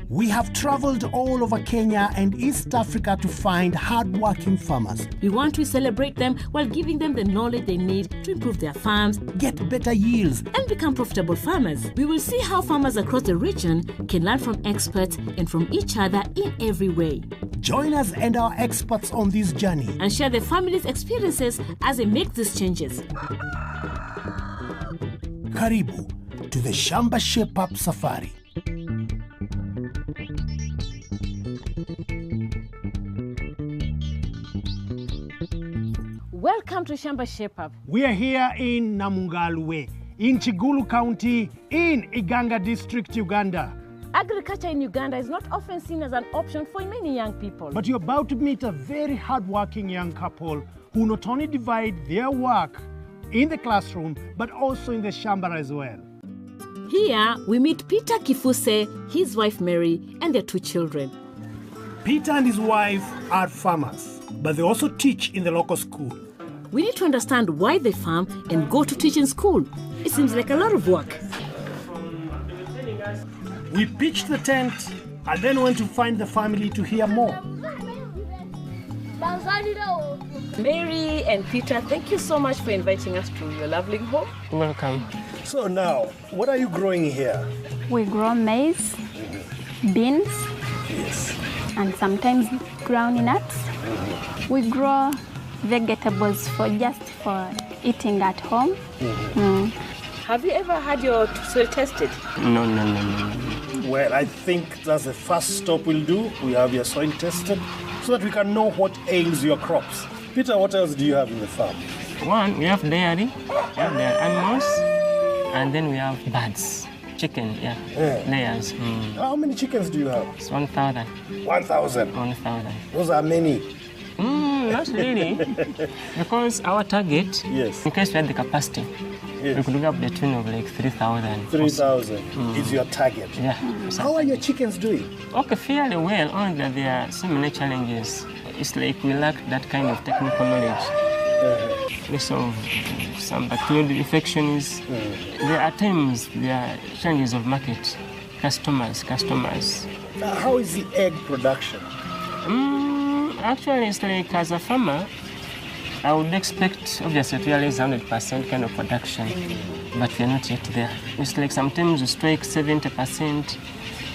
We have traveled all over Kenya and East Africa to find hard-working farmers. We want to celebrate them while giving them the knowledge they need to improve their farms, get better yields, and become profitable farmers. We will see how farmers across the region can learn from experts and from each other in every way. Join us and our experts on this journey and share their families' experiences as they make these changes. Karibu to the Shamba Shape Up Safari. Welcome to Shamba Shape Up. We are here in Namungalwe, in Chigulu County, in Iganga District, Uganda. Agriculture in Uganda is not often seen as an option for many young people. But you're about to meet a very hard-working young couple who not only divide their work in the classroom, but also in the shamba as well. Here, we meet Peter Kifuse, his wife Mary, and their 2 children. Peter and his wife are farmers, but they also teach in the local school. We need to understand why they farm and go to teach in school. It seems like a lot of work. We pitched the tent and then went to find the family to hear more. Mary and Peter, thank you so much for inviting us to your lovely home. Welcome. So now, what are you growing here? We grow maize, beans, Yes. and sometimes ground nuts. We grow vegetables for eating at home. Have you ever had your soil tested? No. Well, I think that's the first stop we'll do. We have your soil tested so that we can know what ails your crops. Peter, what else do you have in the farm? One, we have dairy, animals, and then we have birds, chicken, layers. How many chickens do you have? It's 1,000. 1,000. 1,000. Those are many. Not really, because our target, Yes. in case we had the capacity, we could go up the tune of like 3,000. 3,000 is your target. Yeah. How are your chickens doing? Okay, fairly well, only that there are so many challenges. It's like we lack that kind of technical knowledge. Because of some bacterial infections. There are times there are challenges of market, customers. How is the egg production? Actually, it's like as a farmer, I would expect obviously to realize 100% kind of production, but we're not yet there. It's like sometimes we strike 70%,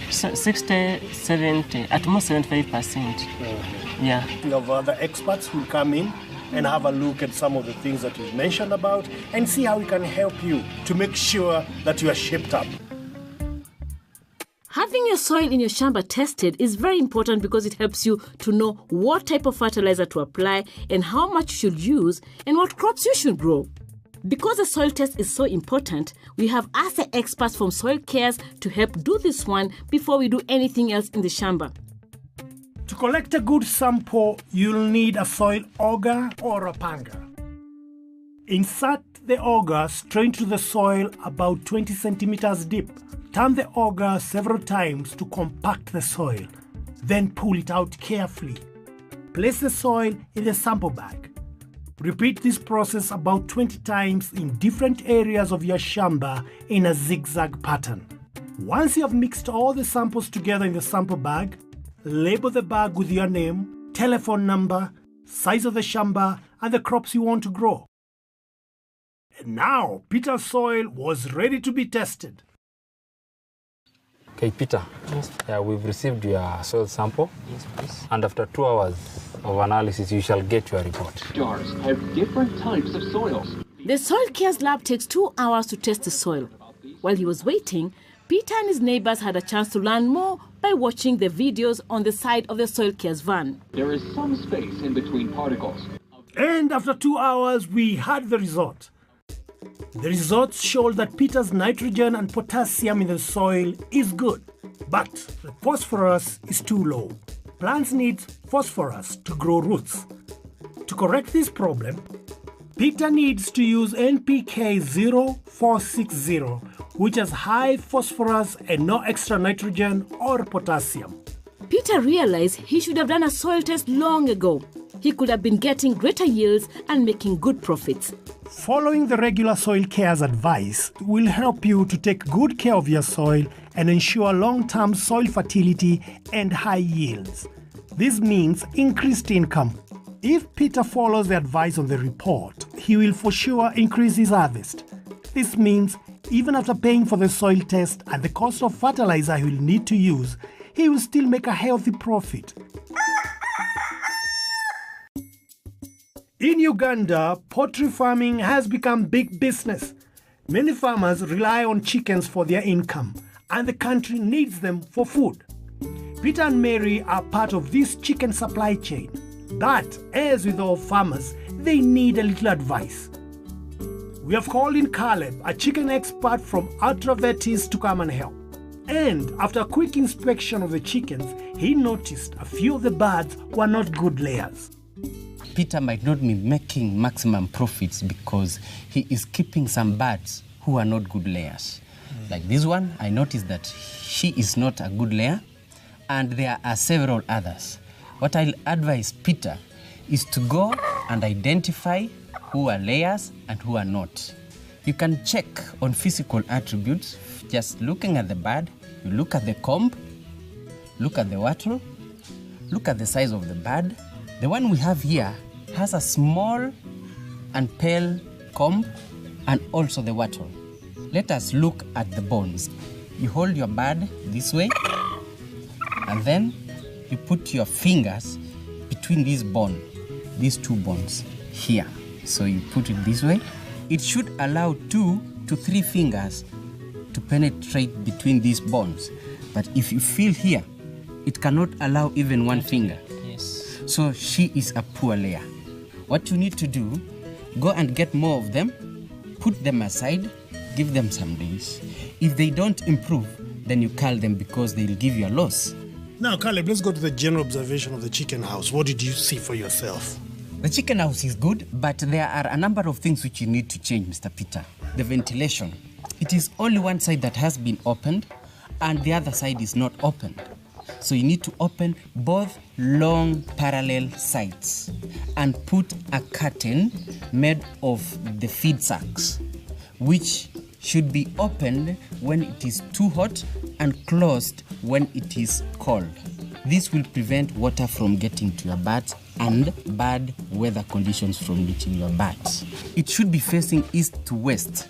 60, 70, at most 75%. Yeah. We have other experts who come in and have a look at some of the things that we've mentioned about and see how we can help you to make sure that you are shaped up. Having your soil in your shamba tested is very important because it helps you to know what type of fertilizer to apply and how much you should use and what crops you should grow. Because the soil test is so important, we have asked the experts from Soil Cares to help do this one before we do anything else in the shamba. To collect a good sample, you'll need a soil auger or a panga. Insert the auger straight into the soil about 20 centimeters deep. Turn the auger several times to compact the soil. Then pull it out carefully. Place the soil in the sample bag. Repeat this process about 20 times in different areas of your shamba in a zigzag pattern. Once you have mixed all the samples together in the sample bag, label the bag with your name, telephone number, size of the shamba, and the crops you want to grow. And now, Peter's soil was ready to be tested. Okay, Peter. Yes. Yeah, we've received your soil sample. Yes, please. And after 2 hours of analysis, you shall get your report. Jars have different types of soils. The Soil Cares lab takes 2 hours to test the soil. While he was waiting, Peter and his neighbors had a chance to learn more by watching the videos on the side of the Soil Cares van. There is some space in between particles. And after 2 hours, we had the result. The results showed that Peter's nitrogen and potassium in the soil is good, but the phosphorus is too low. Plants need phosphorus to grow roots. To correct this problem, Peter needs to use NPK 0460, which has high phosphorus and no extra nitrogen or potassium. Peter realized he should have done a soil test long ago. He could have been getting greater yields and making good profits. Following the regular Soil Cares advice will help you to take good care of your soil and ensure long-term soil fertility and high yields. This means increased income. If Peter follows the advice on the report, he will for sure increase his harvest. This means even after paying for the soil test and the cost of fertilizer he will need to use, he will still make a healthy profit. In Uganda, poultry farming has become big business. Many farmers rely on chickens for their income, and the country needs them for food. Peter and Mary are part of this chicken supply chain. But, as with all farmers, they need a little advice. We have called in Caleb, a chicken expert from Ultravetis, to come and help. And after a quick inspection of the chickens, he noticed a few of the birds were not good layers. Peter might not be making maximum profits because he is keeping some birds who are not good layers. Like this one, I noticed that she is not a good layer, and there are several others. What I'll advise Peter is to go and identify who are layers and who are not. You can check on physical attributes, just looking at the bird. You look at the comb, look at the wattle, look at the size of the bird. The one we have here has a small and pale comb and also the wattle. Let us look at the bones. You hold your bird this way, and then you put your fingers between these two bones here. So you put it this way. It should allow 2 to 3 fingers to penetrate between these bones. But if you feel here, it cannot allow even 1 finger. So she is a poor layer. What you need to do, go and get more of them, put them aside, give them some days. If they don't improve, then you cull them because they'll give you a loss. Now, Caleb, let's go to the general observation of the chicken house. What did you see for yourself? The chicken house is good, but there are a number of things which you need to change, Mr. Peter. The ventilation. It is only one side that has been opened, and the other side is not opened. So you need to open both long parallel sides and put a curtain made of the feed sacks, which should be opened when it is too hot and closed when it is cold. This will prevent water from getting to your birds and bad weather conditions from reaching your birds. It should be facing east to west,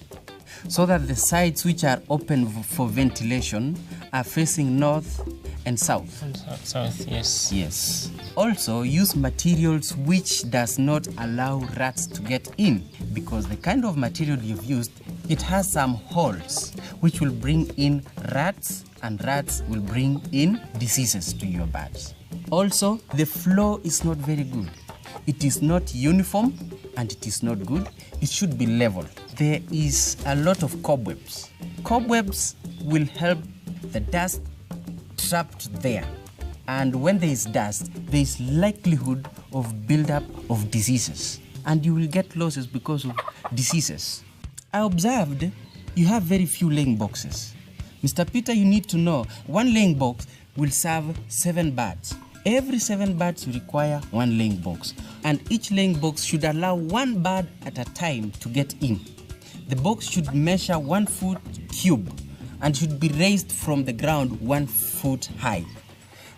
so that the sides which are open for ventilation are facing north and south. South, yes. Yes. Also, use materials which does not allow rats to get in, because the kind of material you've used, it has some holes which will bring in rats, and rats will bring in diseases to your birds. Also, the flow is not very good. It is not uniform and it is not good. It should be level. There is a lot of cobwebs. Cobwebs will help the dust trapped there. And when there is dust, there is likelihood of buildup of diseases. And you will get losses because of diseases. I observed you have very few laying boxes. Mr. Peter, you need to know, 1 laying box will serve 7 birds. Every 7 birds you require 1 laying box, and each laying box should allow 1 bird at a time to get in. The box should measure 1 foot cube and should be raised from the ground 1 foot high.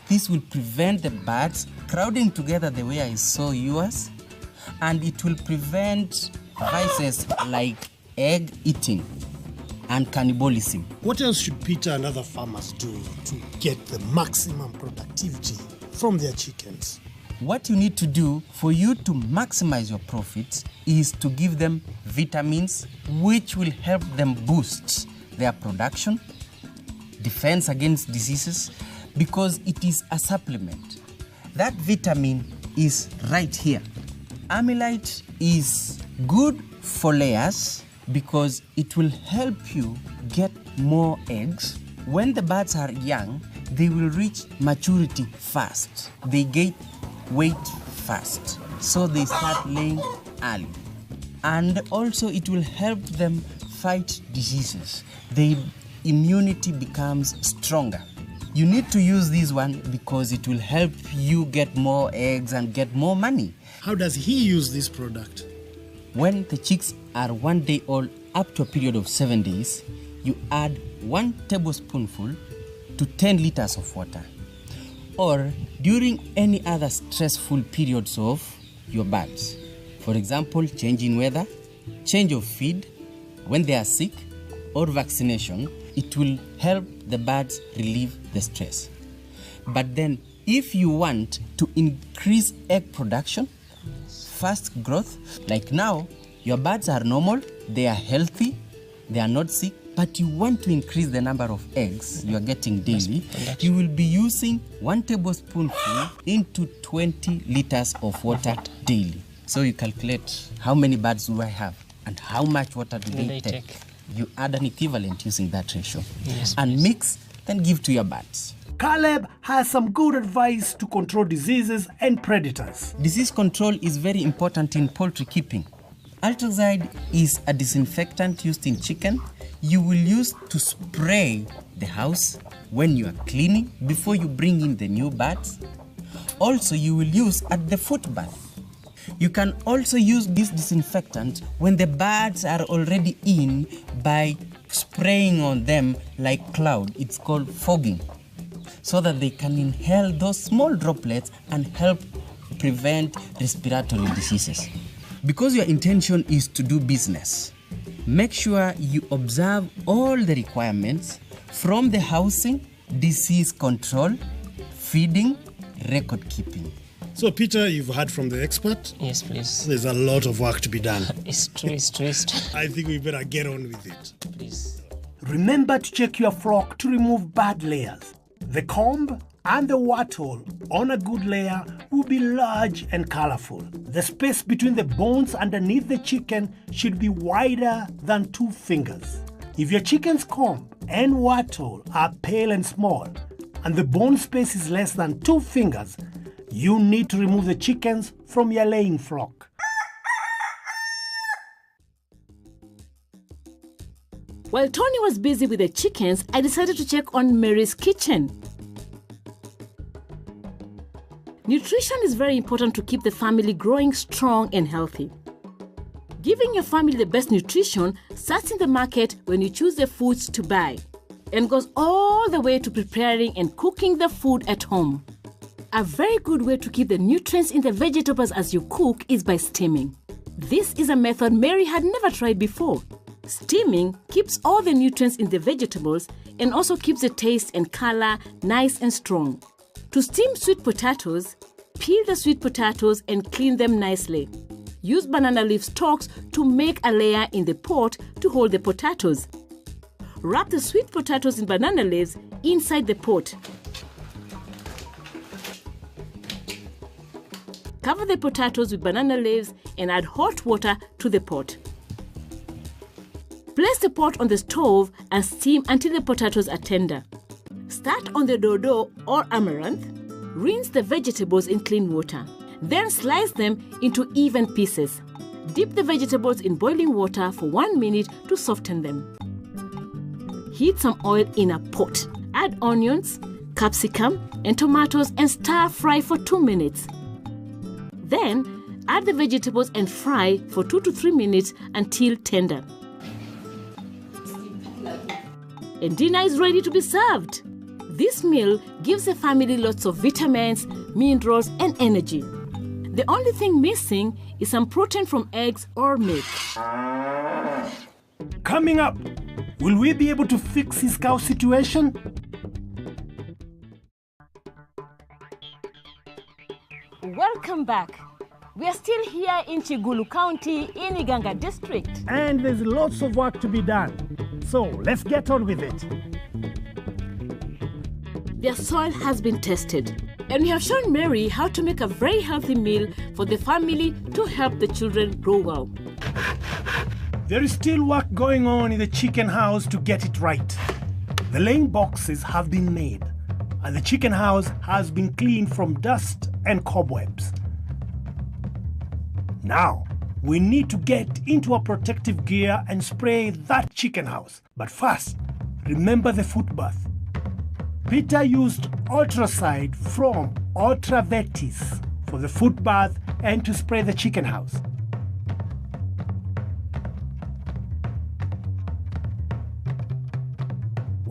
This will prevent the birds crowding together the way I saw yours, and it will prevent vices like egg eating and cannibalism. What else should Peter and other farmers do to get the maximum productivity from their chickens? What you need to do for you to maximize your profits is to give them vitamins which will help them boost their production, defense against diseases, because it is a supplement. That vitamin is right here. Amylite is good for layers because it will help you get more eggs. When the birds are young, they will reach maturity fast. They gain weight fast, so they start laying early. And also it will help them fight diseases. Their immunity becomes stronger. You need to use this one because it will help you get more eggs and get more money. How does he use this product? When the chicks are 1 day old up to a period of 7 days, you add 1 tablespoonful to 10 liters of water, or during any other stressful periods of your birds. For example, change in weather, change of feed, when they are sick, or vaccination, it will help the birds relieve the stress. But then, if you want to increase egg production, fast growth, like now, your birds are normal, they are healthy, they are not sick, but you want to increase the number of eggs you are getting daily, you will be using 1 tablespoonful into 20 liters of water daily. So you calculate how many birds do I have and how much water do they take. You add an equivalent using that ratio and mix, then give to your birds. Caleb has some good advice to control diseases and predators. Disease control is very important in poultry keeping. Altoxide is a disinfectant used in chicken. You will use to spray the house when you are cleaning before you bring in the new birds. Also, you will use at the foot bath. You can also use this disinfectant when the birds are already in by spraying on them like cloud. It's called fogging, so that they can inhale those small droplets and help prevent respiratory diseases. Because your intention is to do business, make sure you observe all the requirements from the housing, disease control, feeding, record keeping. So, Peter, you've heard from the expert. Yes, please. There's a lot of work to be done. It's true, it's true, it's true. I think we better get on with it. Please. Remember to check your flock to remove bad layers. The comb and the wattle on a good layer will be large and colorful. The space between the bones underneath the chicken should be wider than 2 fingers. If your chicken's comb and wattle are pale and small, and the bone space is less than 2 fingers, you need to remove the chickens from your laying flock. While Tony was busy with the chickens, I decided to check on Mary's kitchen. Nutrition is very important to keep the family growing strong and healthy. Giving your family the best nutrition starts in the market when you choose the foods to buy, and goes all the way to preparing and cooking the food at home. A very good way to keep the nutrients in the vegetables as you cook is by steaming. This is a method Mary had never tried before. Steaming keeps all the nutrients in the vegetables and also keeps the taste and color nice and strong. To steam sweet potatoes, peel the sweet potatoes and clean them nicely. Use banana leaf stalks to make a layer in the pot to hold the potatoes. Wrap the sweet potatoes in banana leaves inside the pot. Cover the potatoes with banana leaves and add hot water to the pot. Place the pot on the stove and steam until the potatoes are tender. Start on the dodo or amaranth. Rinse the vegetables in clean water. Then slice them into even pieces. Dip the vegetables in boiling water for 1 minute to soften them. Heat some oil in a pot. Add onions, capsicum, and tomatoes and stir fry for 2 minutes. Then add the vegetables and fry for 2 to 3 minutes until tender. And dinner is ready to be served. This meal gives the family lots of vitamins, minerals, and energy. The only thing missing is some protein from eggs or milk. Coming up, will we be able to fix his cow situation? Welcome back. We are still here in Chigulu County in Iganga District. And there's lots of work to be done. So let's get on with it. Their soil has been tested, and we have shown Mary how to make a very healthy meal for the family to help the children grow well. There is still work going on in the chicken house to get it right. The laying boxes have been made, and the chicken house has been cleaned from dust and cobwebs. Now, we need to get into our protective gear and spray that chicken house. But first, remember the foot bath. Peter used Ultracide from Ultravetis for the foot bath and to spray the chicken house.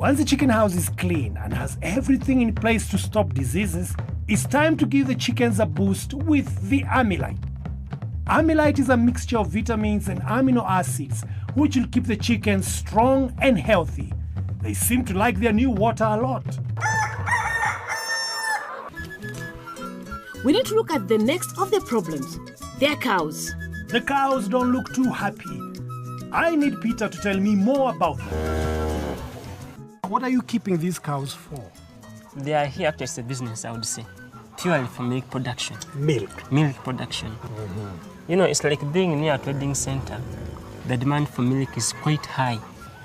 Once the chicken house is clean and has everything in place to stop diseases, it's time to give the chickens a boost with the Amylite. Amylite is a mixture of vitamins and amino acids which will keep the chickens strong and healthy. They seem to like their new water a lot. We need to look at the next of the problems, their cows. The cows don't look too happy. I need Peter to tell me more about them. What are you keeping these cows for? They are here after it's a business, I would say. Purely for milk production. Milk. Milk production. You know, it's like being near a trading center. The demand for milk is quite high.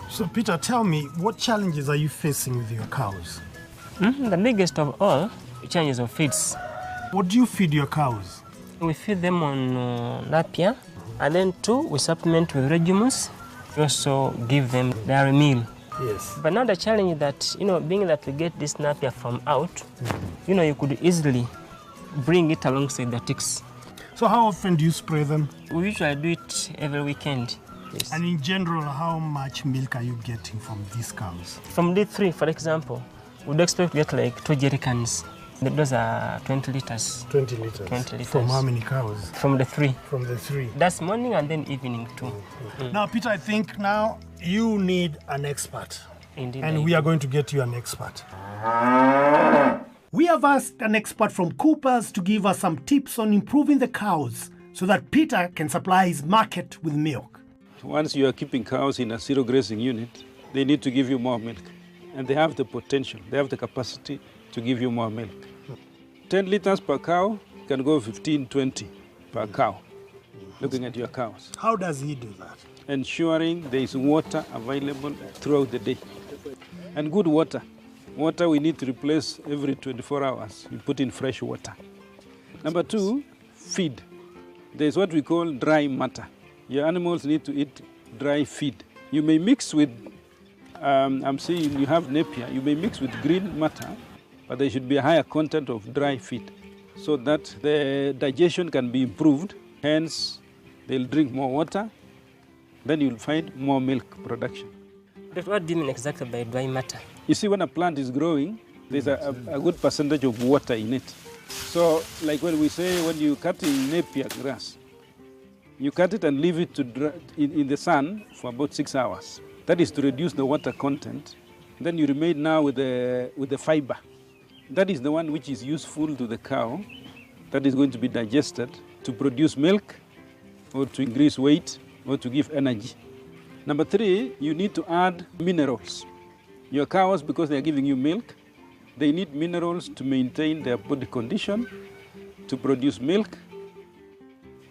So Peter, tell me, what challenges are you facing with your cows? The biggest of all, challenges of feeds. What do you feed your cows? We feed them on napier, and then too, we supplement with legumes. We also give them dairy meal. Yes. But now the challenge is that, being that we get this napier from out, you could easily bring it alongside the ticks. So how often do you spray them? We usually do it every weekend. Yes. And in general, how much milk are you getting from these cows? From day 3, for example, we'd expect to get like 2 jerry cans. Those are 20 liters. 20 liters. 20 liters. From how many cows? From the 3. From the 3. That's morning and then evening too. Now, Peter, I think now you need an expert. Indeed. And we are going to get you an expert. We have asked an expert from Coopers to give us some tips on improving the cows so that Peter can supply his market with milk. Once you are keeping cows in a zero grazing unit, they need to give you more milk. And they have the potential, they have the capacity to give you more milk. 10 liters per cow can go 15, 20 per cow, looking at your cows. How does he do that? Ensuring there is water available throughout the day. And good water. Water we need to replace every 24 hours. You put in fresh water. Number 2, feed. There is what we call dry matter. Your animals need to eat dry feed. You may mix with, I'm saying you have napier, you may mix with green matter, but there should be a higher content of dry feed so that the digestion can be improved. Hence, they'll drink more water, then you'll find more milk production. But what do you mean exactly by dry matter? You see, when a plant is growing, there's a good percentage of water in it. So, like when we say, when you cut in napier grass, you cut it and leave it to dry in the sun for about 6 hours. That is to reduce the water content. Then you remain now with the fiber. That is the one which is useful to the cow, that is going to be digested to produce milk or to increase weight or to give energy. Number 3, you need to add minerals. Your cows, because they are giving you milk, they need minerals to maintain their body condition, to produce milk,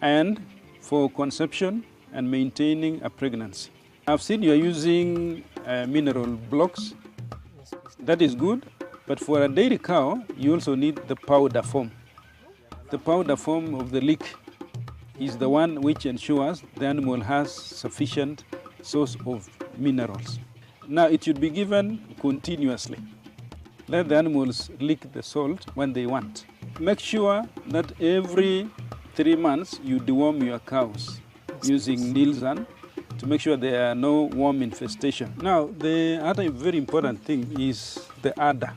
and for conception and maintaining a pregnancy. I've seen you are using mineral blocks. That is good, but for a dairy cow, you also need the powder form. The powder form of the lick is the one which ensures the animal has sufficient source of minerals. Now, it should be given continuously. Let the animals lick the salt when they want. Make sure that every 3 months you deworm your cows using Nielsen to make sure there are no worm infestation. Now, the other very important thing is the udder.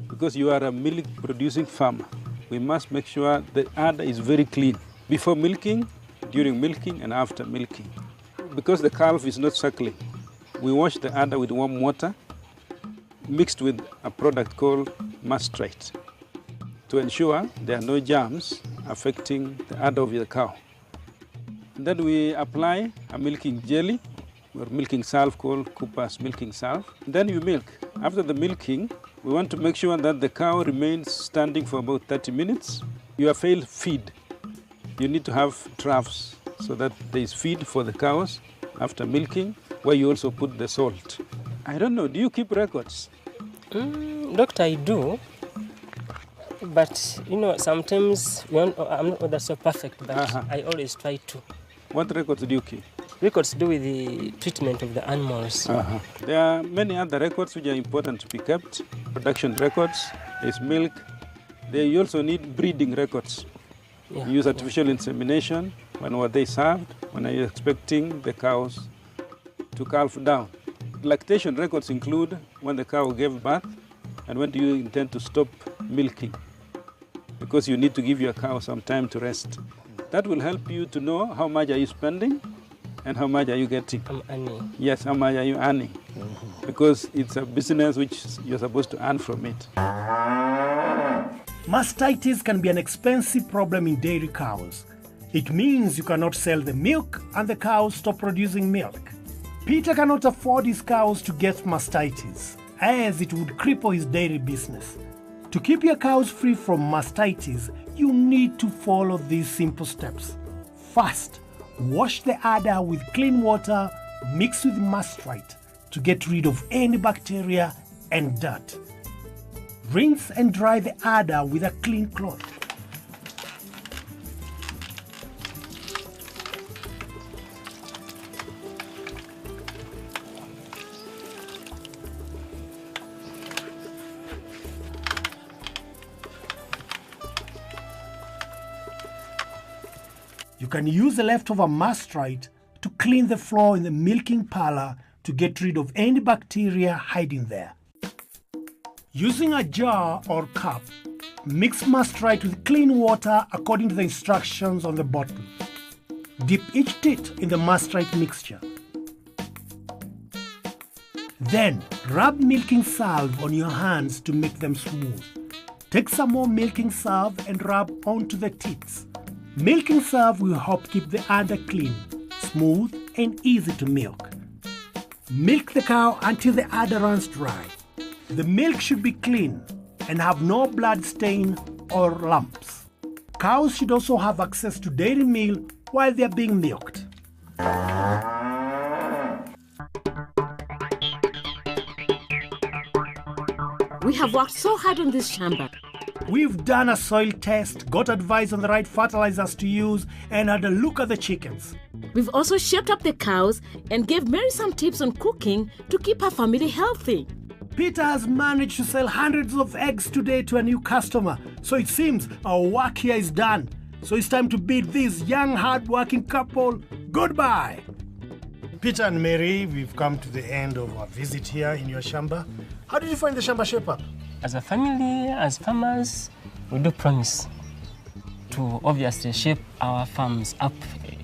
Because you are a milk producing farmer, we must make sure the udder is very clean before milking, during milking, and after milking. Because the calf is not suckling, we wash the udder with warm water mixed with a product called mastrate to ensure there are no germs affecting the udder of the cow. Then we apply a milking jelly or milking salve called Cooper's milking salve. Then you milk. After the milking, we want to make sure that the cow remains standing for about 30 minutes. You have failed feed. You need to have troughs so that there is feed for the cows after milking, where you also put the salt. I don't know, do you keep records? Doctor, I do. But, sometimes I'm not so perfect, but I always try to. What records do you keep? Records to do with the treatment of the animals. There are many other records which are important to be kept. Production records, there's milk. You also need breeding records. Yeah. You use artificial insemination. When were they served? When are you expecting the cows to calf down? lactation records include when the cow gave birth and when do you intend to stop milking, because you need to give your cow some time to rest. That will help you to know how much are you spending and how much are you getting. I'm earning. Yes, how much are you earning? Because it's a business which you're supposed to earn from it. Mastitis can be an expensive problem in dairy cows. It means you cannot sell the milk and the cows stop producing milk. Peter cannot afford his cows to get mastitis, as it would cripple his dairy business. To keep your cows free from mastitis, you need to follow these simple steps. First, wash the udder with clean water mixed with mastrite to get rid of any bacteria and dirt. Rinse and dry the udder with a clean cloth. You can use the leftover mastrite to clean the floor in the milking parlor to get rid of any bacteria hiding there. Using a jar or cup, mix mastrite with clean water according to the instructions on the bottle. Dip each tit in the mastrite mixture. Then rub milking salve on your hands to make them smooth. Take some more milking salve and rub onto the tits. Milking salve will help keep the udder clean, smooth, and easy to milk. Milk the cow until the udder runs dry. The milk should be clean and have no blood stain or lumps. Cows should also have access to dairy meal while they are being milked. We have worked so hard on this Shamba. We've done a soil test, got advice on the right fertilizers to use, and had a look at the chickens. We've also shaped up the cows and gave Mary some tips on cooking to keep her family healthy. Peter has managed to sell hundreds of eggs today to a new customer, so it seems our work here is done. So it's time to bid this young, hard-working couple goodbye. Peter and Mary, we've come to the end of our visit here in your Shamba. How did you find the Shamba shape up? As a family, as farmers, we do promise to obviously shape our farms up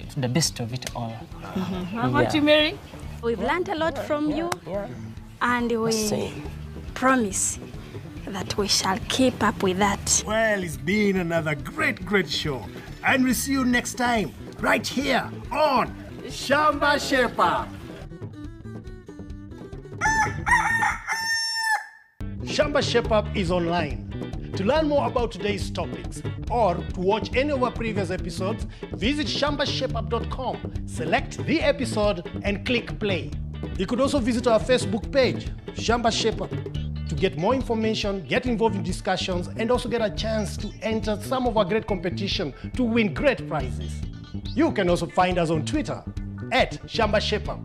to the best of it all. How about you, Mary? We've learned a lot from you, and we Same. promise that we shall keep up with that. Well, it's been another great show. And we'll see you next time, right here on Shamba Shape Up. Shamba Shape Up is online. To learn more about today's topics or to watch any of our previous episodes, visit shambashapeup.com, select the episode and click play. You could also visit our Facebook page, Shamba Shape Up, to get more information, get involved in discussions, and also get a chance to enter some of our great competition to win great prizes. You can also find us on Twitter at Shamba Shape Up.